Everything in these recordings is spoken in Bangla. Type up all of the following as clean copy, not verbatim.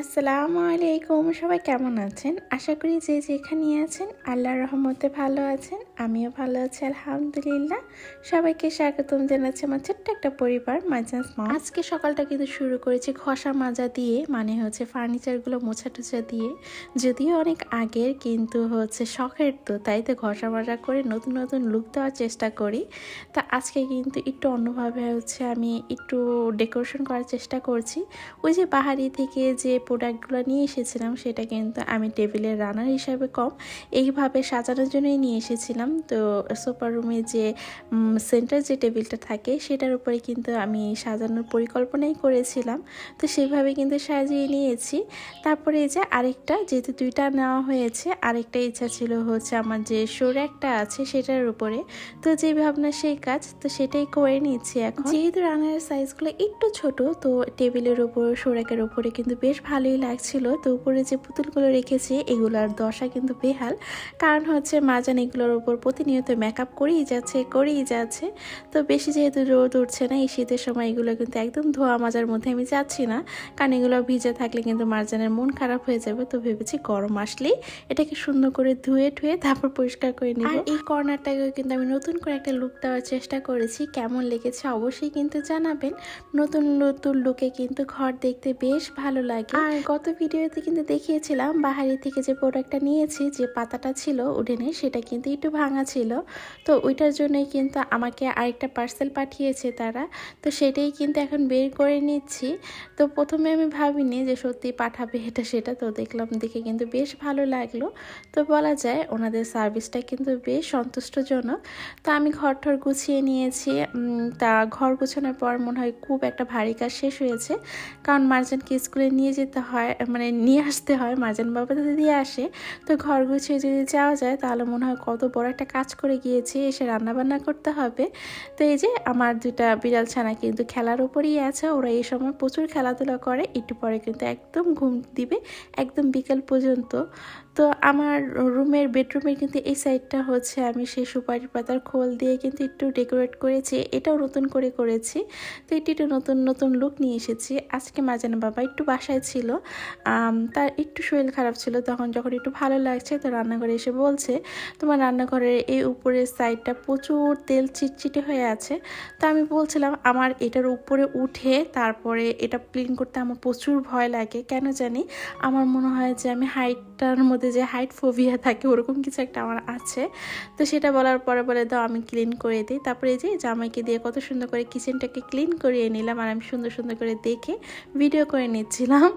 আসসালামু আলাইকুম, সবাই কেমন আছেন? আশা করি যে যেখানে আছেন আল্লাহর রহমতে ভালো আছেন। আমিও ভালো আছি আলহামদুলিল্লাহ। সবাইকে স্বাগতম জানাচ্ছি আমার ছোট্ট একটা পরিবার মাইজান্স মম। আজকে সকালটা কিন্তু শুরু করেছি ঘষা মাজা দিয়ে, মানে হচ্ছে ফার্নিচারগুলো মোছা টোছা দিয়ে। যদিও অনেক আগের, কিন্তু হচ্ছে শখের তো, তাই তো ঘষা মাজা করে নতুন নতুন লুক দেওয়ার চেষ্টা করি। তা আজকে কিন্তু একটু অন্যভাবে হচ্ছে আমি একটু ডেকোরেশন করার চেষ্টা করছি। ওই যে বাহারি থেকে যে প্রোডাক্টগুলো নিয়ে এসেছিলাম সেটা কিন্তু আমি টেবিলের রানার হিসাবে কম এইভাবে সাজানোর জন্যই নিয়ে এসেছিলাম। তো সোফার রুমে যে সেন্টার যে টেবিলটা থাকে সেটার উপরে কিন্তু আমি সাজানোর পরিকল্পনাই করেছিলাম। তো সেভাবে কিন্তু সাজিয়ে নিয়েছি। তারপরে এই যে আরেকটা, যেহেতু দুইটা নেওয়া হয়েছে, আরেকটা ইচ্ছা ছিল হচ্ছে আমার যে একটা আছে সেটার উপরে। তো যে ভাবনা সেই কাজ, তো সেটাই করে নিচ্ছি এখন। যেহেতু রানার সাইজগুলো একটু ছোট, তো টেবিলের উপর সোরাকের উপরে কিন্তু বেশ ভালোই লাগছিল। তো উপরে যে পুতুলগুলো রেখেছি এগুলোর দশা কিন্তু বেহাল, কারণ হচ্ছে মাজান এগুলোর উপর প্রতিনিয়ত মেকআপ করেই যাচ্ছে। তো বেশি যেহেতু রোদ উঠছে না এই শীতের সময়, এগুলো কিন্তু একদম ধোয়া মাজার মধ্যে আমি যাচ্ছি না, কারণ এগুলো ভিজে থাকলে কিন্তু মারজানের মন খারাপ হয়ে যাবে। তো ভেবেছি গরম আসলেই এটাকে সুন্দর করে ধুয়ে তারপর পরিষ্কার করে নিব। আর এই কর্নারটাকেও কিন্তু আমি নতুন করে একটা লুক দেওয়ার চেষ্টা করেছি। কেমন লেগেছে অবশ্যই কিন্তু জানাবেন। নতুন নতুন লুকে কিন্তু ঘর দেখতে বেশ ভালো লাগে। আর গত ভিডিওতে কিন্তু দেখিয়েছিলাম বাহারি থেকে যে প্রোডাক্টটা নিয়েছি, যে পাতাটা ছিল উডেনে, সেটা কিন্তু একটু ভাঙা ছিল। তো ওইটার জন্যই কিন্তু আমাকে আরেকটা পার্সেল পাঠিয়েছে তারা। তো সেটাই কিন্তু এখন বের করে নিচ্ছি। তো প্রথমে আমি ভাবিনি যে সত্যি পাঠাবে এটা সেটা, তো দেখলাম, দেখে কিন্তু বেশ ভালো লাগলো। তো বলা যায় ওনাদের সার্ভিসটা কিন্তু বেশ সন্তুষ্টজনক। তো আমি ঘর ঠর গুছিয়ে নিয়েছি। তা ঘর গুছানোর পর মনে হয় খুব একটা ভারী কাজ শেষ হয়েছে, কারণ মার্জানকে স্কুলে নিয়ে যেতে হয়, মানে নিয়ে আসতে হয়, মার্জান বাবা যদি দিয়ে আসে। তো ঘর গুছিয়ে যদি যাওয়া যায় তাহলে মনে হয় কত বড় একটা কাজ করে গিয়েছি, এসে রান্নাবান্না করতে হবে। তো এই যে আমার দুইটা বিড়াল ছানা কিন্তু খেলার উপরেই আছে। ওরা এই সময় প্রচুর খেলাধুলা করে, একটু পরে কিন্তু একদম ঘুম দিবে, একদম বিকেল পর্যন্ত। তো আমার বেডরুমের কিন্তু এই সাইডটা হচ্ছে আমি সেই সুপারি পাতার খোল দিয়ে কিন্তু একটু ডেকোরেট করেছি, এটাও নতুন করে করেছি। তো এটি একটু নতুন নতুন লুক নিয়ে এসেছি। আজকে মাজানা বাবা একটু বাসায় ছিল, তার একটু শরীর খারাপ ছিল, তখন যখন একটু ভালো লাগছে তো রান্নাঘরে এসে বলছে তোমার রান্নাঘরের এই উপরের সাইডটা প্রচুর তেল চিটচিটে হয়ে আছে। তো আমি বলছিলাম আমার এটার উপরে উঠে তারপরে এটা ক্লিন করতে আমার প্রচুর ভয় লাগে, কেন জানি আমার মনে হয় যে আমি হাইটটার মধ্যে যে হাইট ফোবিয়া থাকে ওরকম কিছু একটা আমার আছে। তো সেটা বলার পরে বলে দাও আমি ক্লিন করে দিই। তারপরে যে জামাইকে দিয়ে কত সুন্দর করে কিচেনটাকে ক্লিন করিয়ে নিলাম, আর আমি সুন্দর সুন্দর করে দেখে ভিডিও করে নিচ্ছিলাম।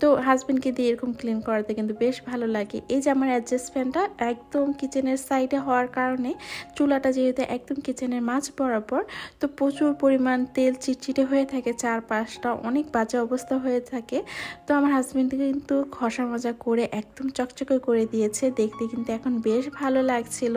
তো হাজব্যান্ডকে দিয়ে এরকম ক্লিন করাতে কিন্তু বেশ ভালো লাগে। এই যে আমার অ্যাডজাস্ট ফ্যানটা একদম কিচেনের সাইডে হওয়ার কারণে, চুলাটা যেহেতু একদম কিচেনের মাঝ বরাবর, তো প্রচুর পরিমাণ তেল চিটচিটে হয়ে থাকে, চারপাশটা অনেক বাজে অবস্থা হয়ে থাকে। তো আমার হাজব্যান্ড কিন্তু ঘষা মাজা করে একদম চকচকে করে দিয়েছে, দেখতে কিন্তু এখন বেশ ভালো লাগছিল।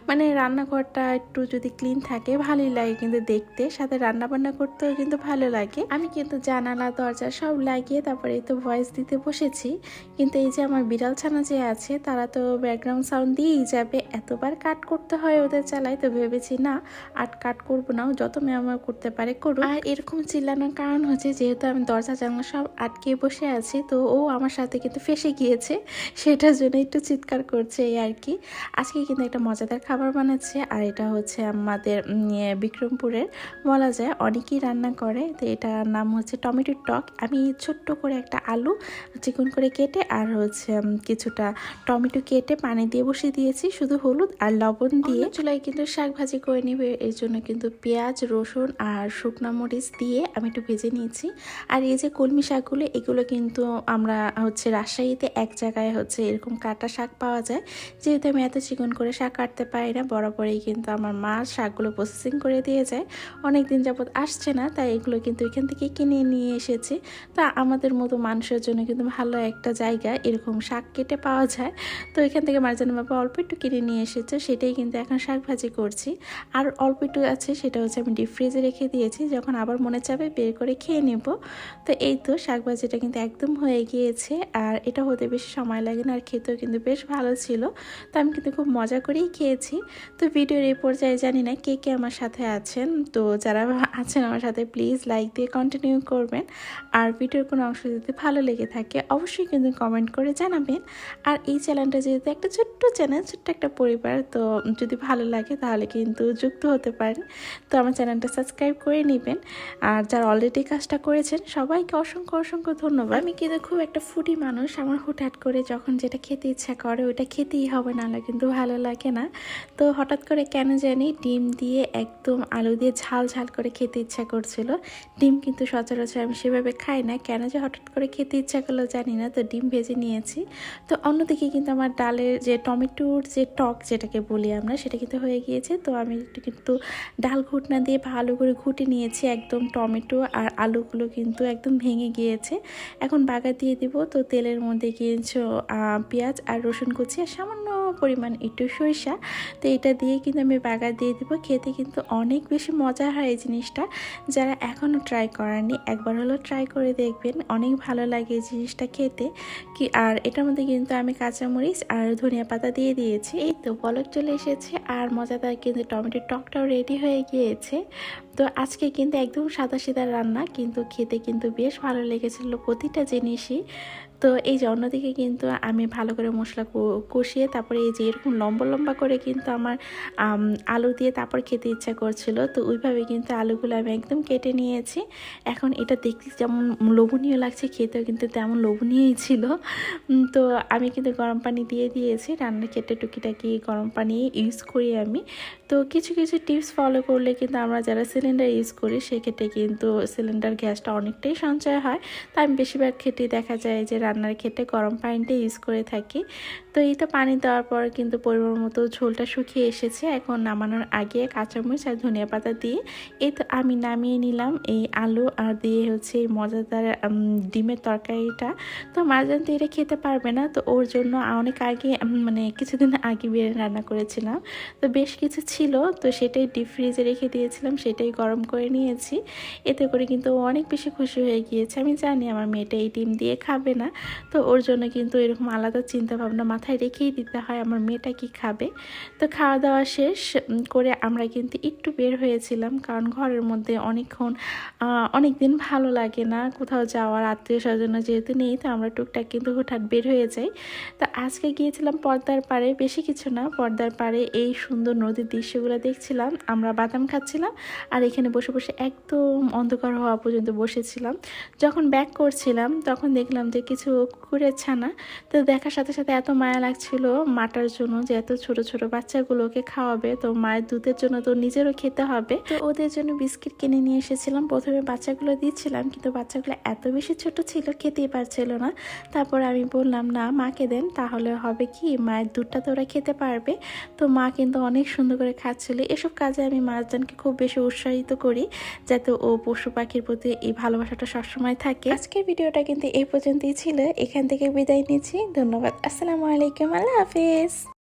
মানে রান্নাঘরটা একটু যদি ক্লিন থাকে ভালোই লাগে কিন্তু দেখতে, সাথে রান্নাবান্না করতেও কিন্তু ভালো লাগে। আমি কিন্তু জানালা দরজা সব লাগিয়ে তারপরে তো ভয়েস দিতে বসেছি, কিন্তু এই যে আমার বিড়াল ছানা যে আছে তারা তো ব্যাকগ্রাউন্ড সাউন্ড দিয়েই যাবে, এতবার কাট করতে হয় ওদের চালায়। তো ভেবেছি না আর কাট করবো না, যত মেয়ামা করতে পারে করুক। আর এরকম চিল্লানোর কারণ হচ্ছে যেহেতু আমি দরজা জানলা সব আটকে বসে আছি, তো ও আমার সাথে কিন্তু ফেসে গিয়েছে, সেটার জন্য একটু চিৎকার করছে এই আর কি। আজকে কিন্তু একটা মজাদার খাবার বানাচ্ছে, আর এটা হচ্ছে আমাদের বিক্রমপুরের বলা যায় অনেকেই রান্না করে। তো এটার নাম হচ্ছে টমেটোর টক। আমি ছোট্ট করে একটা আলু চিকন করে কেটে আর হচ্ছে কিছুটা টমেটো কেটে পানি দিয়ে বসিয়ে দিয়েছি, শুধু হলুদ আর লবণ দিয়ে। চুলায় কিন্তু শাক ভাজি করে নিবে, এই জন্য কিন্তু পেঁয়াজ রসুন আর শুকনো মরিচ দিয়ে আমি একটু ভেজে নিয়েছি। আর এই যে কলমি শাকগুলো, এগুলো কিন্তু আমরা হচ্ছে রাজশাহীতে এক জায়গায় হচ্ছে এরকম কাটা শাক পাওয়া যায়। যেহেতু আমি এত চিকন করে শাক কাটতে পারি না, বরাবরই কিন্তু আমার মা শাকগুলো প্রসেসিং করে দিয়ে যায়, অনেক দিন যাবত আসছে না, তাই এগুলো কিন্তু এখান থেকে কিনে নিয়ে এসেছি। তা আমাদের মতো মানুষের জন্য কিন্তু ভালো একটা জায়গা, এরকম শাক কেটে পাওয়া যায়। তো এখান থেকে মার্জানা বাবা অল্প একটু কিনে নিয়ে এসেছে সেটাই কিন্তু এখন শাক ভাজি করছি। আর অল্প একটু আছে, সেটা হচ্ছে আমি ডিপ ফ্রিজে রেখে দিয়েছি, যখন আবার মনে চাবে বের করে খেয়ে নেব। তো এই তো শাক ভাজিটা কিন্তু একদম হয়ে গিয়েছে, আর এটা হতে বেশি সময় লাগে না, আর খেতেও কিন্তু বেশ ভালো ছিল। তো আমি কিন্তু খুব মজা করেই খেয়েছি। তো ভিডিওর এই পর্যায়ে জানি না কে কে আমার সাথে আছেন, তো যারা আছেন আমার সাথে প্লিজ লাইক দিয়ে কন্টিনিউ করবেন। আর ভিডিওর কোনো অংশ যদি ভালো লেগে থাকে অবশ্যই কিন্তু কমেন্ট করে জানাবেন। আর এই চ্যানেলটা যেহেতু একটা ছোট্ট চ্যানেল, ছোট্ট একটা পরিবার, তো যদি ভালো লাগে তাহলে কিন্তু যুক্ত হতে পারেন। তো আমার চ্যানেলটা সাবস্ক্রাইব করে নেবেন। আর যারা অলরেডি কাজটা করেছেন সবাইকে অসংখ্য অসংখ্য ধন্যবাদ। আমি কিন্তু খুব একটা ফুডি মানুষ, আমার হুটহাট করে যখন যেটা খেতে ইচ্ছা করে ওইটা খেতেই হবে, নাহলে কিন্তু ভালো লাগে না। তো হঠাৎ করে কেন জানি ডিম দিয়ে একদম আলু দিয়ে ঝাল ঝাল করে খেতে ইচ্ছা করছিল। ডিম কিন্তু সচরাচর আমি সেভাবে খাই না, কেন যে হঠাৎ করে খেতে ইচ্ছা করলো জানি না, তো ডিম ভেজে নিয়েছি। তো অন্যদিকে কিন্তু আমার ডালের যে টমেটোর যে টক যেটাকে বলি আমরা, সেটা কিন্তু হয়ে গিয়েছে। তো আমি কিন্তু ডাল ঘুটনা দিয়ে ভালো করে ঘুটে নিয়েছি, একদম টমেটো আর আলুগুলো কিন্তু একদম ভেঙে গিয়েছে। এখন বাগার দিয়ে দিব। তো তেলের মধ্যে কিছু পেঁয়াজ আর রসুন কুচি আর সামান্য পরিমাণ একটু সরিষা, তো এটা দিয়ে কিন্তু আমি বাগার দিয়ে দিব। খেতে কিন্তু অনেক বেশি মজা হয় এই জিনিসটা। যারা এখনও ট্রাই করেননি একবার হলো ট্রাই করে দেখবেন, অনেক ভালো লাগে এই জিনিসটা খেতে। আর এটার মধ্যে কিন্তু আমি কাঁচামরিচ আর ধনিয়া পাতা দিয়ে দিয়েছি। এই তো বলক চলে এসেছে, আর মজাদার কিন্তু টমেটোর টকটাও রেডি হয়ে গিয়েছে। তো আজকে কিন্তু একদম সাদা সিধা রান্না, কিন্তু খেতে কিন্তু বেশ ভালো লেগেছিল প্রতিটা জিনিসই। তো এই যে অন্যদিকে কিন্তু আমি ভালো করে মশলা কষিয়ে তারপরে এই যে এরকম লম্বা লম্বা করে কিন্তু আমার আলু দিয়ে তারপর খেতে ইচ্ছা করছিল, তো ওইভাবে কিন্তু আলুগুলো আমি একদম কেটে নিয়েছি। এখন এটা দেখতে যেমন লোভনীয় লাগছে, খেতেও কিন্তু তেমন লোভনীয়ই ছিল। তো আমি কিন্তু গরম পানি দিয়ে দিয়েছি, রান্নার ক্ষেত্রে টুকিটাকি গরম পানি ইউজ করি আমি। তো কিছু কিছু টিপস ফলো করলে কিন্তু আমরা যারা সিলিন্ডার ইউজ করি সেক্ষেত্রে কিন্তু সিলিন্ডার গ্যাসটা অনেকটাই সঞ্চয় হয়। তো আমি বেশিরভাগ ক্ষেত্রে দেখা যায় যে রান্নার ক্ষেত্রে গরম পানিটা ইউজ করে থাকি। তো এই তো পানি দেওয়ার পর কিন্তু পরিমাণ মতো ঝোলটা শুকিয়ে এসেছে। এখন নামানোর আগে কাঁচামরিচ আর ধনিয়া পাতা দিয়ে এই তো আমি নামিয়ে নিলাম এই আলু আর দিয়ে হচ্ছে এই মজাদার ডিমের তরকারিটা। তো মারজান তো এটা খেতে পারবে না, তো ওর জন্য অনেক আগে মানে কিছুদিন আগে বিরিয়ানি রান্না করেছিলাম, তো বেশ কিছু ছিল, তো সেটাই ডিপ ফ্রিজে রেখে দিয়েছিলাম, সেটাই গরম করে নিয়েছি। এতে করে কিন্তু ও অনেক বেশি খুশি হয়ে গিয়েছে। আমি জানি আমার মেয়েটা এই ডিম দিয়ে খাবে না, তো ওর জন্য কিন্তু এরকম আলাদা চিন্তা ভাবনা মাথায় রেখেই দিতে হয় আমার মেয়েটা কি খাবে। তো খাওয়া দাওয়া শেষ করে আমরা কিন্তু একটু বের হয়েছিলাম, কারণ ঘরের মধ্যে অনেকক্ষণ অনেক দিন ভালো লাগে না, কোথাও যাওয়ার আত্মীয় স্বজন যেহেতু নেই, তো আমরা টুকটাক কিন্তু হঠাৎ বের হয়ে যাই। তো আজকে গিয়েছিলাম পদ্মার পাড়ে, বেশি কিছু না, পদ্মার পাড়ে এই সুন্দর নদীর দৃশ্যগুলো দেখছিলাম, আমরা বাদাম খাচ্ছিলাম আর এখানে বসে বসে একদম অন্ধকার হওয়া পর্যন্ত বসেছিলাম। যখন ব্যাক করছিলাম তখন দেখলাম যে কিছু কুকুরের ছানা, তো দেখার সাথে সাথে এত মায়া লাগছিল মাটার জন্য, যে এত ছোট ছোট বাচ্চাগুলোকে খাওয়াবে, তো মায়ের দুধের জন্য তো নিজেরও খেতে হবে। তো ওদের জন্য বিস্কিট কিনে নিয়ে এসেছিলাম, প্রথমে বাচ্চাগুলো দিচ্ছিলাম, কিন্তু বাচ্চাগুলো এত বেশি ছোট ছিল খেতেই পারছিল না। তারপর আমি বললাম না মাকে দেন, তাহলে হবে কি মায়ের দুধটা তো ওরা খেতে পারবে। তো মা কিন্তু অনেক সুন্দর করে খাচ্ছিল। এসব কাজে আমি মারজানকে খুব বেশি উৎসাহিত করি, যাতে ও পশু পাখির প্রতি এই ভালোবাসাটা সবসময় থাকে। আজকের ভিডিওটা কিন্তু এই পর্যন্তই ছিল, এখান থেকে বিদায় নিচ্ছি। ধন্যবাদ, আসসালামু আলাইকুম, আল্লাহ হাফিজ।